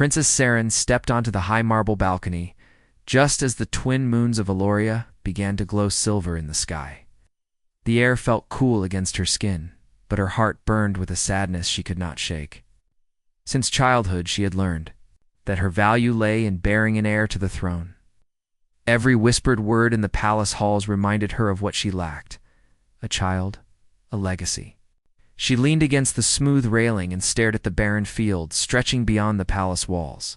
Princess Saren stepped onto the high marble balcony, just as the twin moons of Eloria began to glow silver in the sky. The air felt cool against her skin, but her heart burned with a sadness she could not shake. Since childhood she had learned that her value lay in bearing an heir to the throne. Every whispered word in the palace halls reminded her of what she lacked: a child, a legacy. She leaned against the smooth railing and stared at the barren fields stretching beyond the palace walls.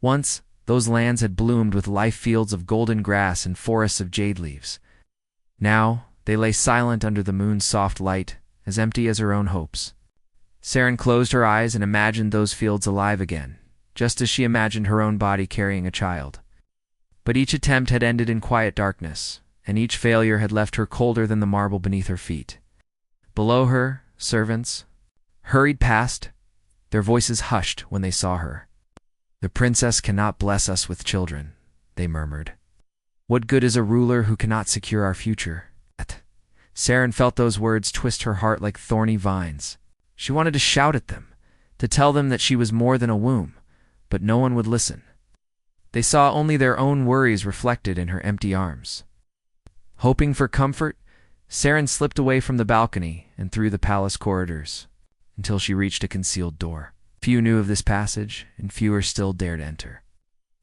Once, those lands had bloomed with life fields of golden grass and forests of jade leaves. Now, they lay silent under the moon's soft light, as empty as her own hopes. Saren closed her eyes and imagined those fields alive again, just as she imagined her own body carrying a child. But each attempt had ended in quiet darkness, and each failure had left her colder than the marble beneath her feet. Below her, servants hurried past, their voices hushed when they saw her. "The princess cannot bless us with children," they murmured. "What good is a ruler who cannot secure our future?" Saren felt those words twist her heart like thorny vines. She wanted to shout at them, to tell them that she was more than a womb, but no one would listen. They saw only their own worries reflected in her empty arms. Hoping for comfort, Saren slipped away from the balcony and through the palace corridors, until she reached a concealed door. Few knew of this passage, and fewer still dared enter.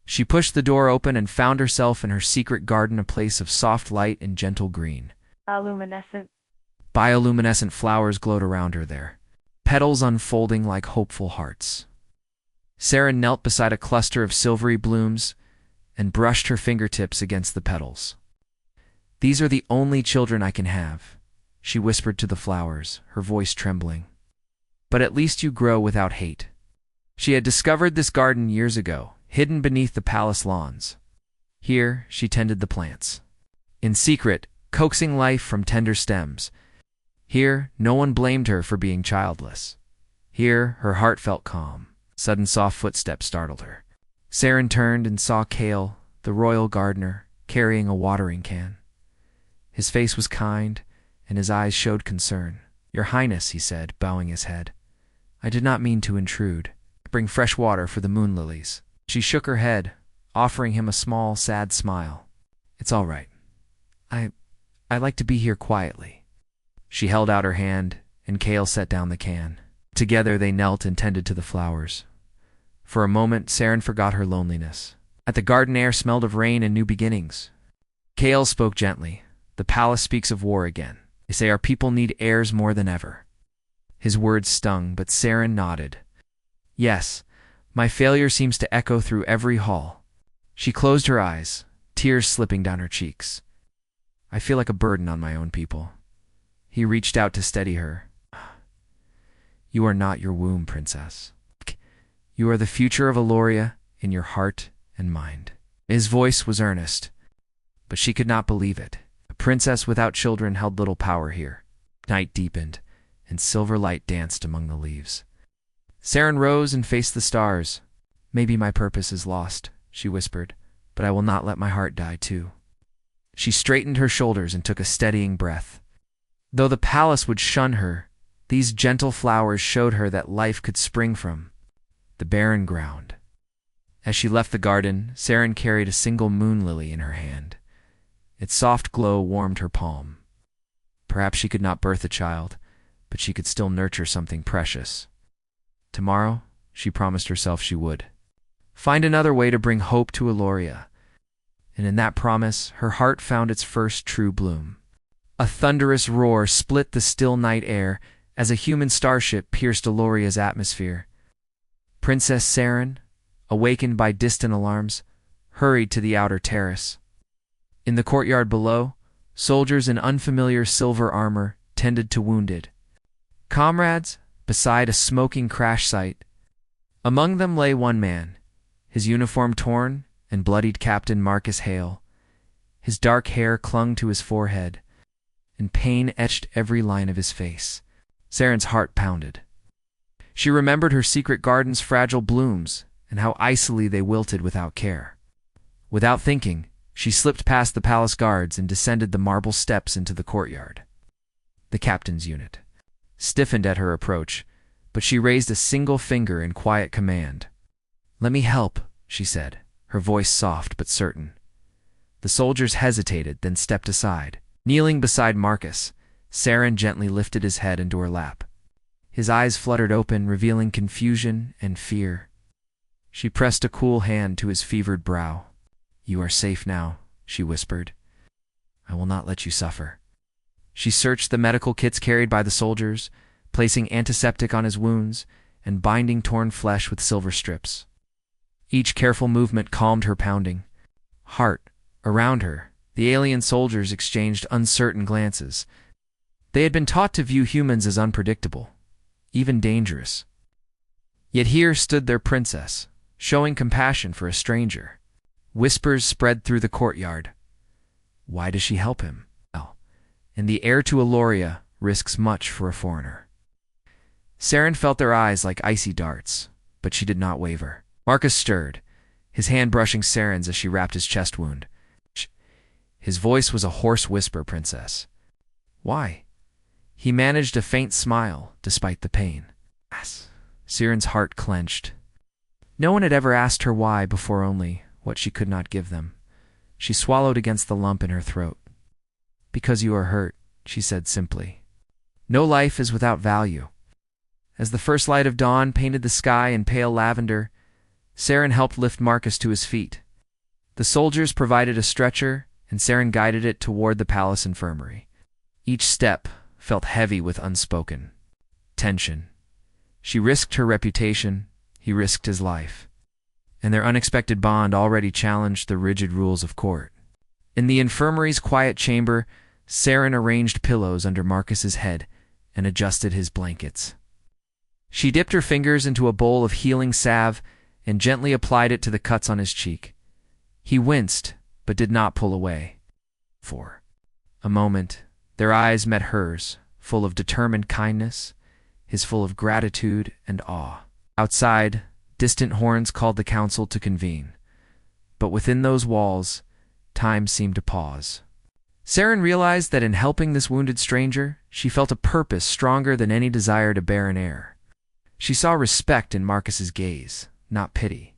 She pushed the door open and found herself in her secret garden, a place of soft light and gentle green. Bioluminescent flowers glowed around her there, petals unfolding like hopeful hearts. Saren knelt beside a cluster of silvery blooms and brushed her fingertips against the petals. "These are the only children I can have," she whispered to the flowers, her voice trembling. "But at least you grow without hate." She had discovered this garden years ago, hidden beneath the palace lawns. Here, she tended the plants, in secret, coaxing life from tender stems. Here, no one blamed her for being childless. Here, her heart felt calm. Sudden soft footsteps startled her. Saren turned and saw Kale, the royal gardener, carrying a watering can. His face was kind, and his eyes showed concern. "Your Highness," he said, bowing his head, "I did not mean to intrude. Bring fresh water for the moon lilies." She shook her head, offering him a small, sad smile. "It's all right. I like to be here quietly." She held out her hand, and Kale set down the can. Together they knelt and tended to the flowers. For a moment, Saren forgot her loneliness. At the garden air smelled of rain and new beginnings. Kale spoke gently. "The palace speaks of war again. They say our people need heirs more than ever." His words stung, but Saren nodded. "Yes, my failure seems to echo through every hall." She closed her eyes, tears slipping down her cheeks. "I feel like a burden on my own people." He reached out to steady her. "You are not your womb, princess. You are the future of Eloria in your heart and mind." His voice was earnest, but she could not believe it. A princess without children held little power here. Night deepened, and silver light danced among the leaves. Saren rose and faced the stars. "Maybe my purpose is lost," she whispered, "but I will not let my heart die too." She straightened her shoulders and took a steadying breath. Though the palace would shun her, these gentle flowers showed her that life could spring from the barren ground. As she left the garden, Saren carried a single moon lily in her hand. Its soft glow warmed her palm. Perhaps she could not birth a child, but she could still nurture something precious. Tomorrow, she promised herself she would find another way to bring hope to Eloria. And in that promise, her heart found its first true bloom. A thunderous roar split the still night air as a human starship pierced Eloria's atmosphere. Princess Saren, awakened by distant alarms, hurried to the outer terrace. In the courtyard below, soldiers in unfamiliar silver armor tended to wounded comrades beside a smoking crash site. Among them lay one man, his uniform torn and bloodied, Captain Marcus Hale. His dark hair clung to his forehead, and pain etched every line of his face. Saren's heart pounded. She remembered her secret garden's fragile blooms and how icily they wilted without care. Without thinking, she slipped past the palace guards and descended the marble steps into the courtyard. The captain's unit stiffened at her approach, but she raised a single finger in quiet command. "Let me help," she said, her voice soft but certain. The soldiers hesitated, then stepped aside. Kneeling beside Marcus, Saren gently lifted his head into her lap. His eyes fluttered open, revealing confusion and fear. She pressed a cool hand to his fevered brow. "You are safe now," she whispered. "I will not let you suffer." She searched the medical kits carried by the soldiers, placing antiseptic on his wounds and binding torn flesh with silver strips. Each careful movement calmed her pounding heart. Around her, the alien soldiers exchanged uncertain glances. They had been taught to view humans as unpredictable, even dangerous. Yet here stood their princess, showing compassion for a stranger. Whispers spread through the courtyard. Why does she help him? Well, and the heir to Eloria risks much for a foreigner. Saren felt their eyes like icy darts, but she did not waver. Marcus stirred, his hand brushing Saren's as she wrapped his chest wound. His voice was a hoarse whisper, "Princess." "Why?" He managed a faint smile, despite the pain. Saren's heart clenched. No one had ever asked her why before, only what she could not give them. She swallowed against the lump in her throat. "Because you are hurt," she said simply. "No life is without value." As the first light of dawn painted the sky in pale lavender, Saren helped lift Marcus to his feet. The soldiers provided a stretcher, and Saren guided it toward the palace infirmary. Each step felt heavy with unspoken tension. She risked her reputation, he risked his life, and their unexpected bond already challenged the rigid rules of court. In the infirmary's quiet chamber, Saren arranged pillows under Marcus's head and adjusted his blankets. She dipped her fingers into a bowl of healing salve and gently applied it to the cuts on his cheek. He winced, but did not pull away. For a moment, their eyes met hers, full of determined kindness, his full of gratitude and awe. Outside, distant horns called the council to convene. But within those walls, time seemed to pause. Saren realized that in helping this wounded stranger, she felt a purpose stronger than any desire to bear an heir. She saw respect in Marcus's gaze, not pity.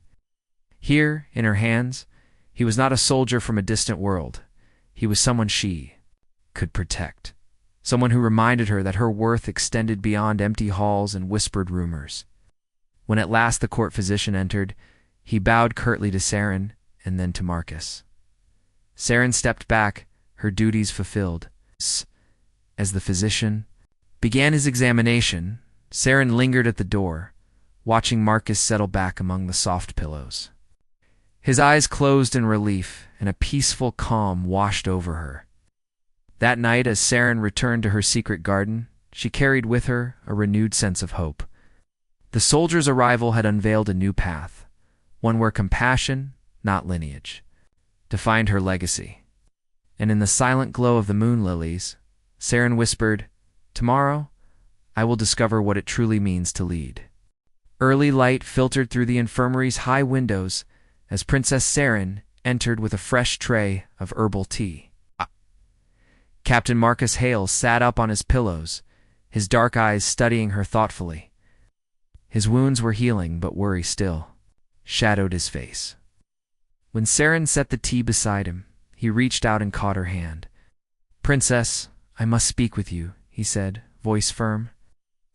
Here, in her hands, he was not a soldier from a distant world. He was someone she could protect. Someone who reminded her that her worth extended beyond empty halls and whispered rumors. When at last the court physician entered, he bowed curtly to Saren and then to Marcus. Saren stepped back, her duties fulfilled. As the physician began his examination, Saren lingered at the door, watching Marcus settle back among the soft pillows. His eyes closed in relief, and a peaceful calm washed over her. That night, as Saren returned to her secret garden, she carried with her a renewed sense of hope. The soldier's arrival had unveiled a new path, one where compassion, not lineage, defined her legacy. And in the silent glow of the moon lilies, Saren whispered, "Tomorrow, I will discover what it truly means to lead." Early light filtered through the infirmary's high windows as Princess Saren entered with a fresh tray of herbal tea. Captain Marcus Hale sat up on his pillows, his dark eyes studying her thoughtfully. His wounds were healing, but worry still shadowed his face. When Saren set the tea beside him, he reached out and caught her hand. "Princess, I must speak with you," he said, voice firm.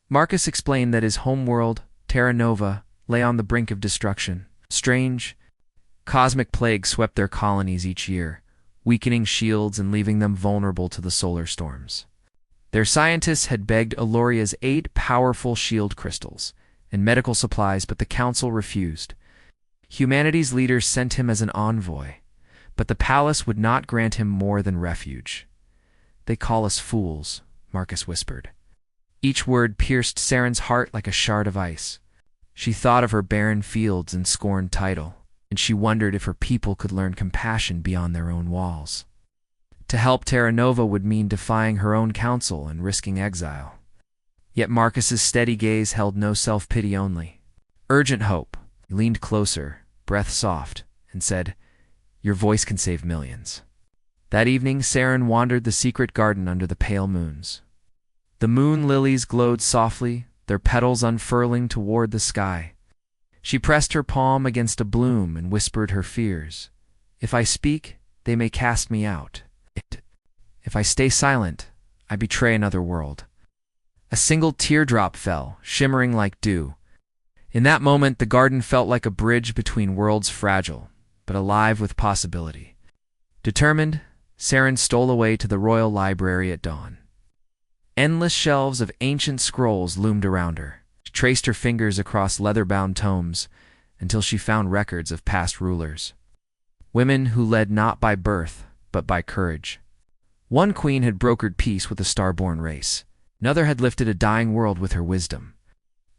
Marcus explained that his homeworld, Terra Nova, lay on the brink of destruction. Strange, cosmic plagues swept their colonies each year, weakening shields and leaving them vulnerable to the solar storms. Their scientists had begged Eloria's 8 powerful shield crystals and medical supplies, but the council refused. Humanity's leaders sent him as an envoy, but the palace would not grant him more than refuge. "They call us fools," Marcus whispered. Each word pierced Saren's heart like a shard of ice. She thought of her barren fields and scorned title, and she wondered if her people could learn compassion beyond their own walls. To help Terra Nova would mean defying her own council and risking exile. Yet Marcus's steady gaze held no self-pity only. Urgent hope. He leaned closer, breath soft, and said, "Your voice can save millions." That evening, Saren wandered the secret garden under the pale moons. The moon lilies glowed softly, their petals unfurling toward the sky. She pressed her palm against a bloom and whispered her fears. If I speak, they may cast me out. If I stay silent, I betray another world. A single teardrop fell, shimmering like dew. In that moment, the garden felt like a bridge between worlds fragile, but alive with possibility. Determined, Saren stole away to the royal library at dawn. Endless shelves of ancient scrolls loomed around her. She traced her fingers across leather-bound tomes until she found records of past rulers. Women who led not by birth, but by courage. One queen had brokered peace with a star-born race. Another had lifted a dying world with her wisdom.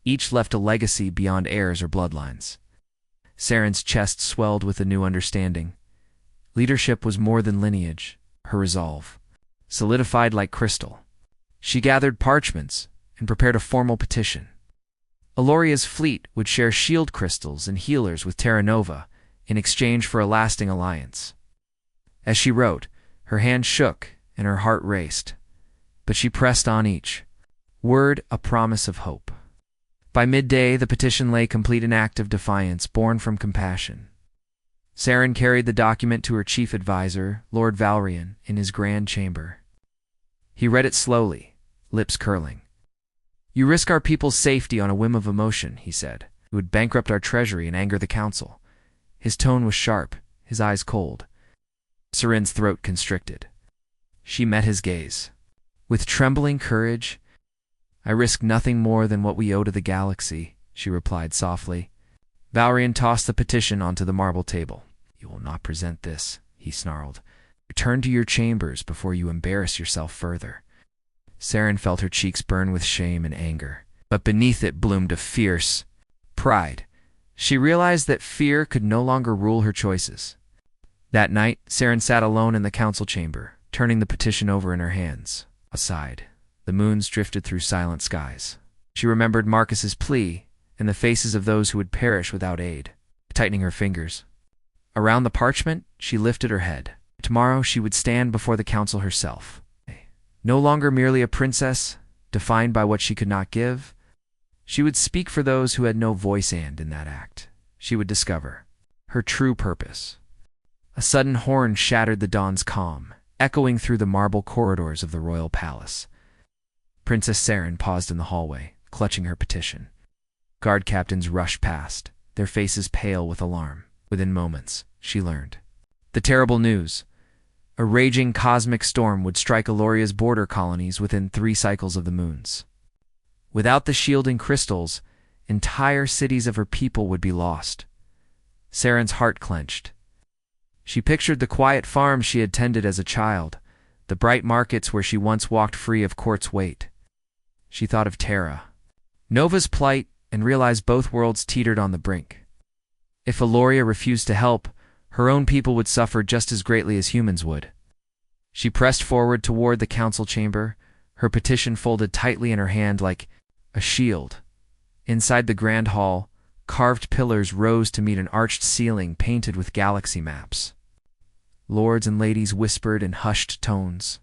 Each left a legacy beyond heirs or bloodlines. Saren's chest swelled with a new understanding. Leadership was more than lineage, her resolve, solidified like crystal. She gathered parchments and prepared a formal petition. Aloria's fleet would share shield crystals and healers with Terra Nova in exchange for a lasting alliance. As she wrote, her hand shook and her heart raced, but she pressed on each word a promise of hope. By midday, the petition lay complete, an act of defiance born from compassion. Saren carried the document to her chief advisor, Lord Valrian, in his grand chamber. He read it slowly, lips curling. You risk our people's safety on a whim of emotion, he said. It would bankrupt our treasury and anger the council. His tone was sharp, his eyes cold. Saren's throat constricted. She met his gaze. With trembling courage, I risk nothing more than what we owe to the galaxy, she replied softly. Valrian tossed the petition onto the marble table. You will not present this, he snarled. Return to your chambers before you embarrass yourself further. Saren felt her cheeks burn with shame and anger, but beneath it bloomed a fierce pride. She realized that fear could no longer rule her choices. That night, Saren sat alone in the council chamber, turning the petition over in her hands. Aside, the moons drifted through silent skies. She remembered Marcus's plea and the faces of those who would perish without aid, tightening her fingers. Around the parchment, she lifted her head. Tomorrow she would stand before the council herself. No longer merely a princess, defined by what she could not give. She would speak for those who had no voice, and in that act, she would discover her true purpose. A sudden horn shattered the dawn's calm, echoing through the marble corridors of the royal palace. Princess Saren paused in the hallway, clutching her petition. Guard captains rushed past, their faces pale with alarm. Within moments, she learned the terrible news. A raging cosmic storm would strike Aloria's border colonies within 3 cycles of the moons. Without the shielding crystals, entire cities of her people would be lost. Saren's heart clenched. She pictured the quiet farms she had tended as a child, the bright markets where she once walked free of court's weight. She thought of Terra Nova's plight and realized both worlds teetered on the brink. If Aloria refused to help, her own people would suffer just as greatly as humans would. She pressed forward toward the council chamber, her petition folded tightly in her hand like a shield. Inside the grand hall, carved pillars rose to meet an arched ceiling painted with galaxy maps. Lords and ladies whispered in hushed tones.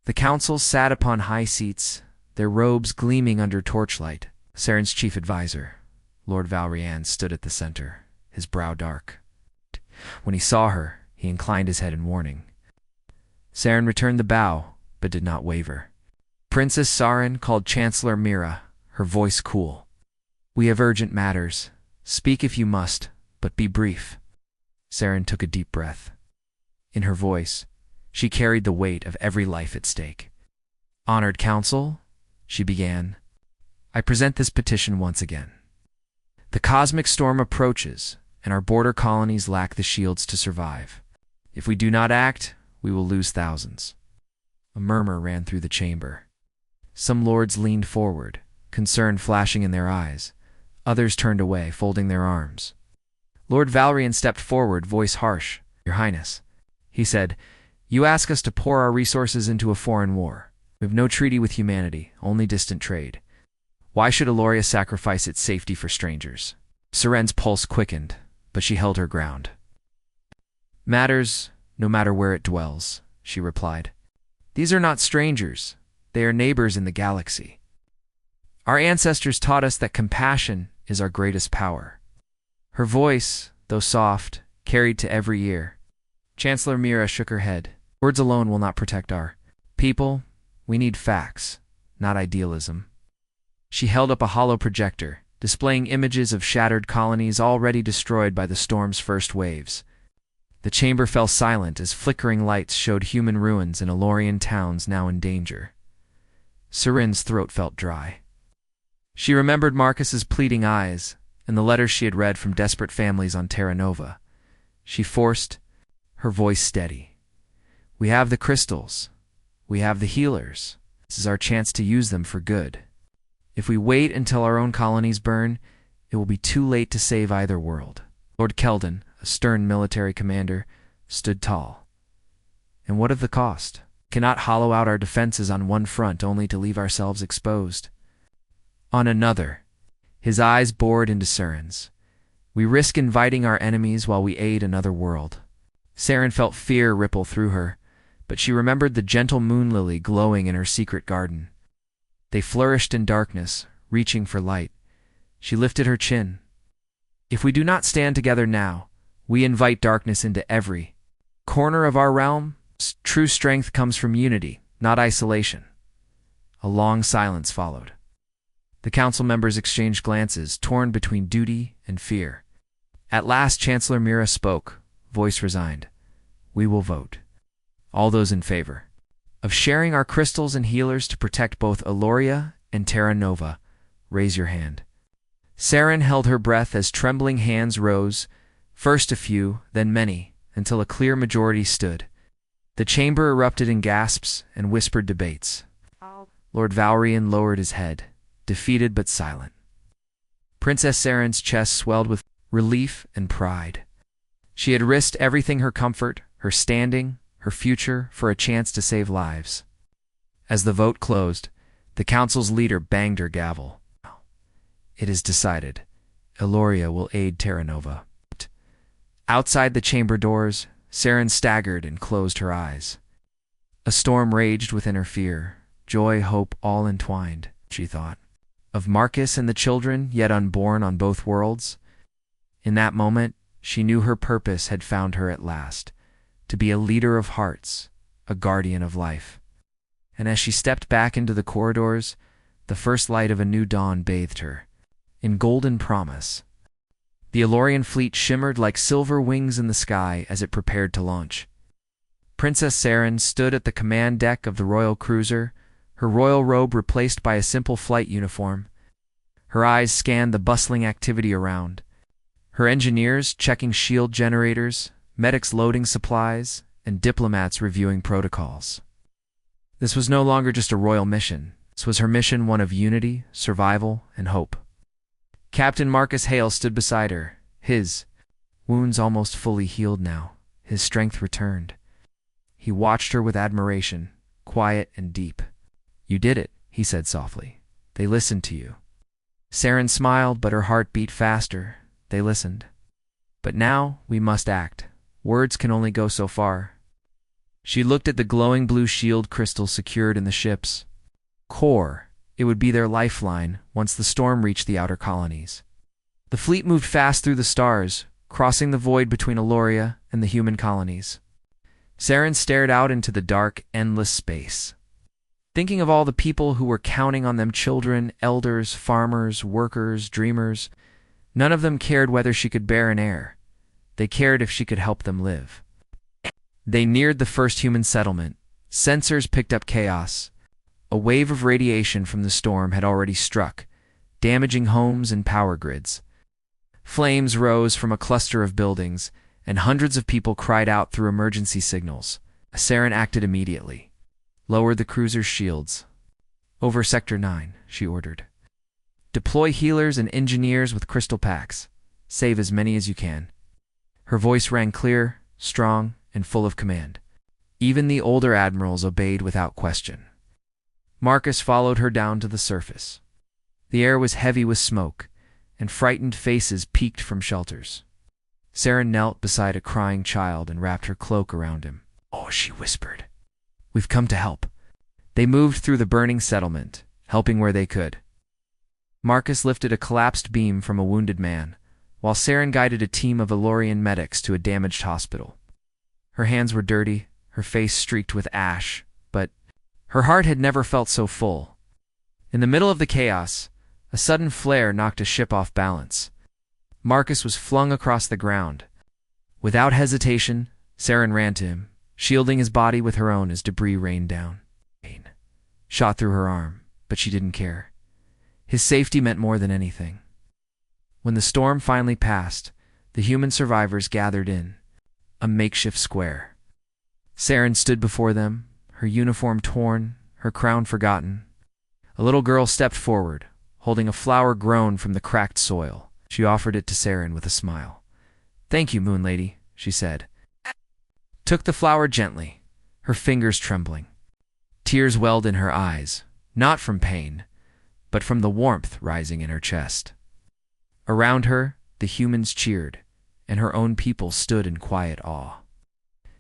The council sat upon high seats, their robes gleaming under torchlight. Saren's chief advisor, Lord Valrian, stood at the center, his brow dark. When he saw her, he inclined his head in warning. Saren returned the bow, but did not waver. Princess Saren called Chancellor Mira, her voice cool. We have urgent matters. Speak if you must, but be brief. Saren took a deep breath. In her voice, she carried the weight of every life at stake. Honored Council, she began, I present this petition once again. The cosmic storm approaches, and our border colonies lack the shields to survive. If we do not act, we will lose thousands. A murmur ran through the chamber. Some lords leaned forward, concern flashing in their eyes. Others turned away, folding their arms. Lord Valrian stepped forward, voice harsh. Your Highness, he said, you ask us to pour our resources into a foreign war. We have no treaty with humanity, only distant trade. Why should Aloria sacrifice its safety for strangers? Saren's pulse quickened, but she held her ground. Matters, no matter where it dwells, she replied. These are not strangers. They are neighbors in the galaxy. Our ancestors taught us that compassion is our greatest power. Her voice, though soft, carried to every ear. Chancellor Mira shook her head. Words alone will not protect our people. We need facts, not idealism. She held up a hollow projector, displaying images of shattered colonies already destroyed by the storm's first waves. The chamber fell silent as flickering lights showed human ruins in Elorian towns now in danger. Serin's throat felt dry. She remembered Marcus's pleading eyes and the letters she had read from desperate families on Terra Nova. She forced her voice steady. We have the crystals. We have the healers. This is our chance to use them for good. If we wait until our own colonies burn, it will be too late to save either world. Lord Keldon, a stern military commander, stood tall. And what of the cost? Cannot hollow out our defenses on one front only to leave ourselves exposed. On another, his eyes bored into Serin's. We risk inviting our enemies while we aid another world. Serin felt fear ripple through her, but she remembered the gentle moon lily glowing in her secret garden. They flourished in darkness, reaching for light. She lifted her chin. If we do not stand together now, we invite darkness into every corner of our realm. True strength comes from unity, not isolation. A long silence followed. The council members exchanged glances, torn between duty and fear. At last Chancellor Mira spoke, voice resigned. We will vote. All those in favor of sharing our crystals and healers to protect both Eloria and Terra Nova, raise your hand. Serin held her breath as trembling hands rose, first a few, then many, until a clear majority stood. The chamber erupted in gasps and whispered debates. Lord Valerian lowered his head, defeated but silent. Princess Serin's chest swelled with relief and pride. She had risked everything, her comfort, her standing, her future, for a chance to save lives. As the vote closed, the council's leader banged her gavel. It is decided. Eloria will aid Terra Nova. Outside the chamber doors, Serin staggered and closed her eyes. A storm raged within her fear, joy, hope, all entwined, she thought. Of Marcus and the children, yet unborn on both worlds. In that moment, she knew her purpose had found her at last, to be a leader of hearts, a guardian of life. And as she stepped back into the corridors, the first light of a new dawn bathed her, in golden promise. The Elorian fleet shimmered like silver wings in the sky as it prepared to launch. Princess Serin stood at the command deck of the royal cruiser, her royal robe replaced by a simple flight uniform. Her eyes scanned the bustling activity around. Her engineers checking shield generators, medics loading supplies, and diplomats reviewing protocols. This was no longer just a royal mission. This was her mission, one of unity, survival, and hope. Captain Marcus Hale stood beside her, his wounds almost fully healed now, his strength returned. He watched her with admiration, quiet and deep. You did it, he said softly. They listened to you. Serin smiled, but her heart beat faster. They listened. But now we must act. Words can only go so far. She looked at the glowing blue shield crystal secured in the ship's core. It would be their lifeline once the storm reached the outer colonies. The fleet moved fast through the stars, crossing the void between Eloria and the human colonies. Serin stared out into the dark, endless space, thinking of all the people who were counting on them, children, elders, farmers, workers, dreamers. None of them cared whether she could bear an heir. They cared if she could help them live. They neared the first human settlement. Sensors picked up chaos. A wave of radiation from the storm had already struck, damaging homes and power grids. Flames rose from a cluster of buildings, and hundreds of people cried out through emergency signals. Serin acted immediately. Lowered the cruiser's shields. Over Sector 9, she ordered. Deploy healers and engineers with crystal packs. Save as many as you can. Her voice rang clear, strong, and full of command. Even the older admirals obeyed without question. Marcus followed her down to the surface. The air was heavy with smoke, and frightened faces peeked from shelters. Serin knelt beside a crying child and wrapped her cloak around him. Oh, she whispered. We've come to help. They moved through the burning settlement, helping where they could. Marcus lifted a collapsed beam from a wounded man, while Saren guided a team of Elorian medics to a damaged hospital. Her hands were dirty, her face streaked with ash, but her heart had never felt so full. In the middle of the chaos, a sudden flare knocked a ship off balance. Marcus was flung across the ground. Without hesitation, Saren ran to him, shielding his body with her own as debris rained down. Pain shot through her arm, but she didn't care. His safety meant more than anything. When the storm finally passed, the human survivors gathered in a makeshift square. Saren stood before them, her uniform torn, her crown forgotten. A little girl stepped forward, holding a flower grown from the cracked soil. She offered it to Saren with a smile. "Thank you, Moon Lady," she said. Took the flower gently, her fingers trembling. Tears welled in her eyes, not from pain, but from the warmth rising in her chest. Around her, the humans cheered, and her own people stood in quiet awe.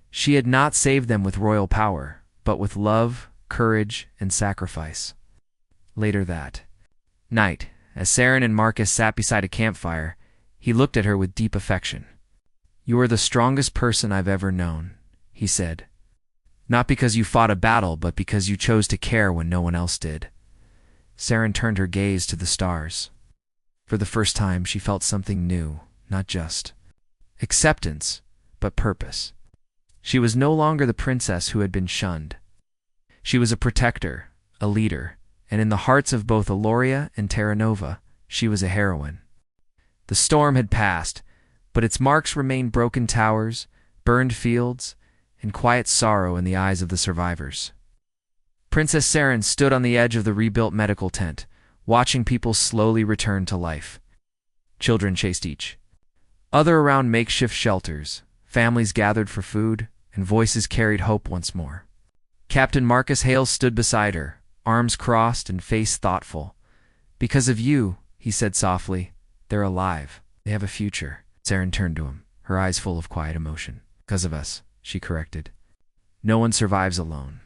She had not saved them with royal power, but with love, courage, and sacrifice. Later that night, as Saren and Marcus sat beside a campfire, he looked at her with deep affection. "You are the strongest person I've ever known," he said. "Not because you fought a battle, but because you chose to care when no one else did." Saren turned her gaze to the stars. For the first time, she felt something new, not just acceptance, but purpose. She was no longer the princess who had been shunned. She was a protector, a leader, and in the hearts of both Eloria and Terra Nova, she was a heroine. The storm had passed, but its marks remained: broken towers, burned fields, and quiet sorrow in the eyes of the survivors. Princess Saren stood on the edge of the rebuilt medical tent, watching people slowly return to life. Children chased each other around makeshift shelters, families gathered for food, and voices carried hope once more. Captain Marcus Hale stood beside her, arms crossed and face thoughtful. "Because of you," he said softly, "they're alive. They have a future." Saren turned to him, her eyes full of quiet emotion. "Because of us," she corrected. "No one survives alone."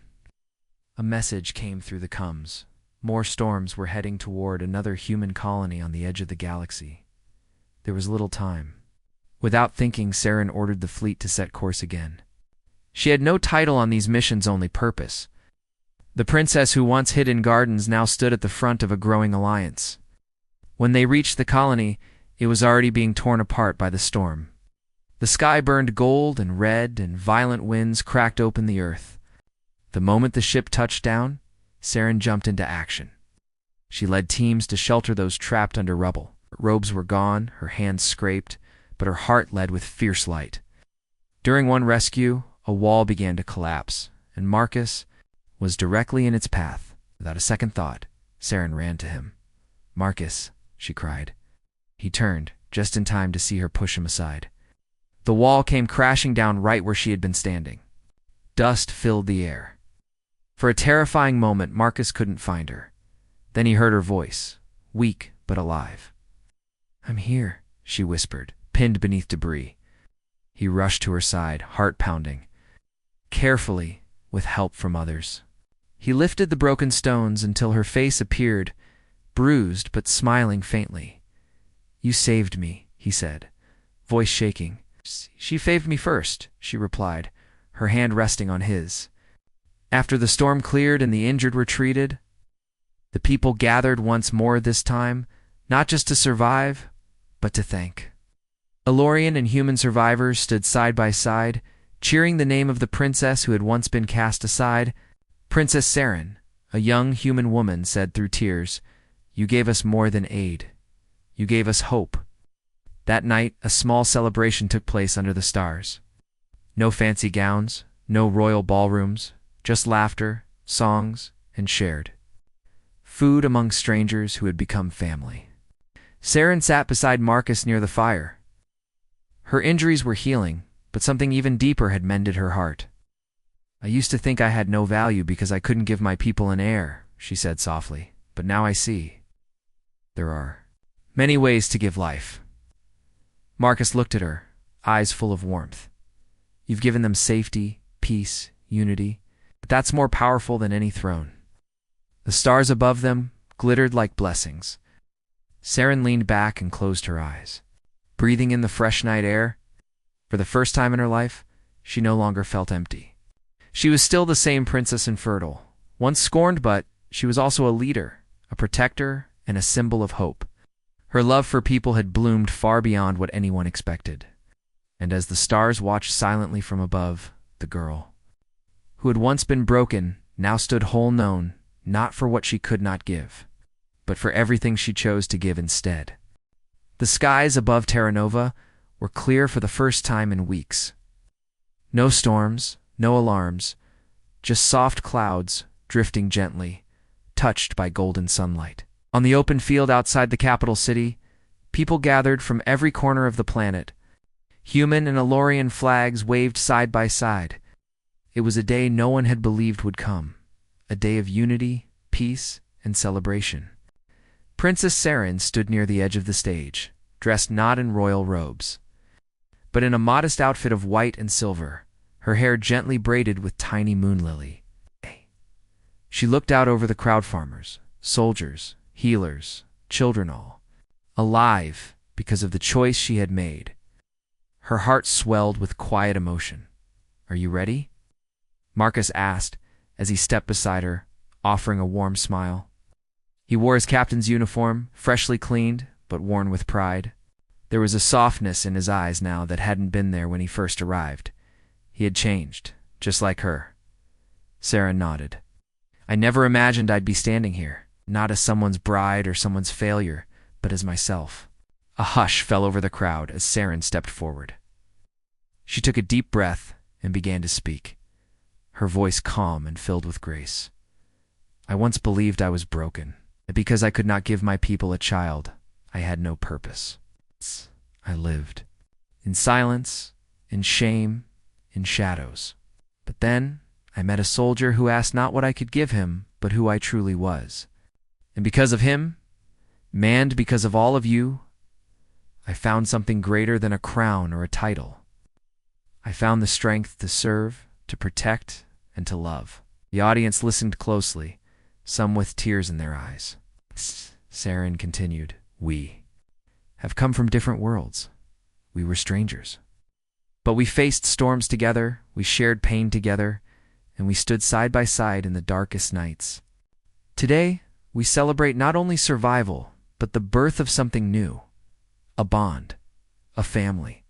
A message came through the coms. More storms were heading toward another human colony on the edge of the galaxy. There was little time. Without thinking, Saren ordered the fleet to set course again. She had no title on these missions, only purpose. The princess who once hid in gardens now stood at the front of a growing alliance. When they reached the colony, it was already being torn apart by the storm. The sky burned gold and red, and violent winds cracked open the earth. The moment the ship touched down, Saren jumped into action. She led teams to shelter those trapped under rubble. Her robes were gone, her hands scraped, but her heart led with fierce light. During one rescue, a wall began to collapse, and Marcus was directly in its path. Without a second thought, Saren ran to him. "Marcus," she cried. He turned, just in time to see her push him aside. The wall came crashing down right where she had been standing. Dust filled the air. For a terrifying moment, Marcus couldn't find her. Then he heard her voice, weak but alive. "I'm here," she whispered, pinned beneath debris. He rushed to her side, heart pounding. Carefully, with help from others, he lifted the broken stones until her face appeared, bruised but smiling faintly. "You saved me," he said, voice shaking. "She saved me first," she replied, her hand resting on his. After the storm cleared and the injured were treated, the people gathered once more, this time, not just to survive, but to thank. Elorian and human survivors stood side by side, cheering the name of the princess who had once been cast aside. Princess Saren, a young human woman, said through tears, "You gave us more than aid. You gave us hope." That night, a small celebration took place under the stars. No fancy gowns, no royal ballrooms, just laughter, songs, and shared food among strangers who had become family. Saren sat beside Marcus near the fire. Her injuries were healing, but something even deeper had mended her heart. "I used to think I had no value because I couldn't give my people an heir," she said softly, "but now I see. There are many ways to give life." Marcus looked at her, eyes full of warmth. "You've given them safety, peace, unity, but that's more powerful than any throne." The stars above them glittered like blessings. Saren leaned back and closed her eyes. breathing in the fresh night air. For the first time in her life, she no longer felt empty. She was still the same Princess Infertile, once scorned, but she was also a leader, a protector, and a symbol of hope. Her love for people had bloomed far beyond what anyone expected. And as the stars watched silently from above, the girl, who had once been broken, now stood whole, known not for what she could not give, but for everything she chose to give instead. The skies above Terra Nova were clear for the first time in weeks. No storms, no alarms, just soft clouds drifting gently, touched by golden sunlight. On the open field outside the capital city, people gathered from every corner of the planet. Human and Elorian flags waved side by side. It was a day no one had believed would come, a day of unity, peace, and celebration. Princess Saren stood near the edge of the stage, dressed not in royal robes, but in a modest outfit of white and silver, her hair gently braided with tiny moon lily. She looked out over the crowd, farmers, soldiers, healers, children, all alive because of the choice she had made. Her heart swelled with quiet emotion. "Are you ready?" Marcus asked as he stepped beside her, offering a warm smile. He wore his captain's uniform, freshly cleaned, but worn with pride. There was a softness in his eyes now that hadn't been there when he first arrived. He had changed, just like her. Sarah nodded. "I never imagined I'd be standing here, not as someone's bride or someone's failure, but as myself." A hush fell over the crowd as Saren stepped forward. She took a deep breath and began to speak, her voice calm and filled with grace. "I once believed I was broken, that because I could not give my people a child, I had no purpose. I lived in silence, in shame, in shadows. But then I met a soldier who asked not what I could give him, but who I truly was. And because of him, and because of all of you, I found something greater than a crown or a title. I found the strength to serve, to protect, and to love." The audience listened closely, some with tears in their eyes. Saren continued, "We have come from different worlds. We were strangers. But we faced storms together, we shared pain together, and we stood side by side in the darkest nights. Today, we celebrate not only survival, but the birth of something new. A bond. A family."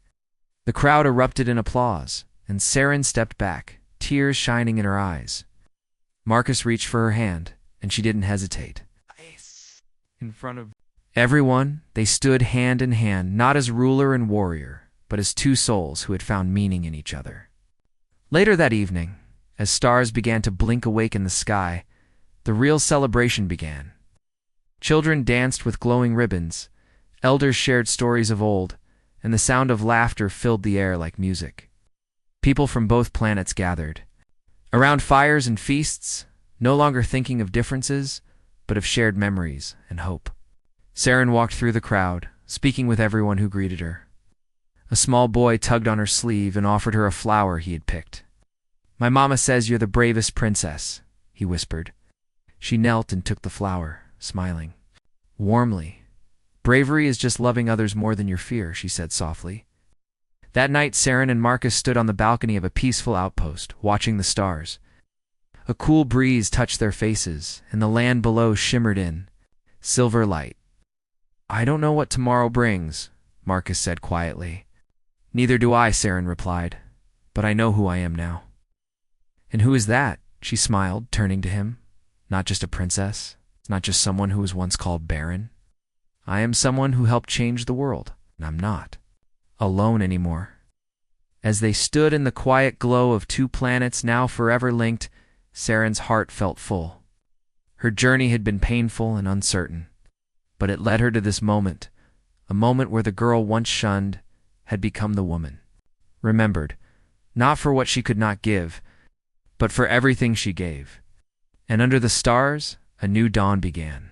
The crowd erupted in applause, and Saren stepped back, tears shining in her eyes. Marcus reached for her hand, and she didn't hesitate. In front of everyone, they stood hand in hand, not as ruler and warrior, but as two souls who had found meaning in each other. Later that evening, as stars began to blink awake in the sky, the real celebration began. Children danced with glowing ribbons, elders shared stories of old, and the sound of laughter filled the air like music. People from both planets gathered, around fires and feasts, no longer thinking of differences, but of shared memories and hope. Saren walked through the crowd, speaking with everyone who greeted her. A small boy tugged on her sleeve and offered her a flower he had picked. "My mama says you're the bravest princess," he whispered. She knelt and took the flower, smiling warmly. "Bravery is just loving others more than your fear," she said softly. That night, Saren and Marcus stood on the balcony of a peaceful outpost, watching the stars. A cool breeze touched their faces, and the land below shimmered in silver light. "I don't know what tomorrow brings," Marcus said quietly. "Neither do I," Saren replied, "but I know who I am now." "And who is that?" she smiled, turning to him. "Not just a princess, not just someone who was once called Baron. I am someone who helped change the world, and I'm not alone anymore." As they stood in the quiet glow of two planets now forever linked, Saren's heart felt full. Her journey had been painful and uncertain, but it led her to this moment, a moment where the girl once shunned had become the woman, remembered, not for what she could not give, but for everything she gave. And under the stars, a new dawn began.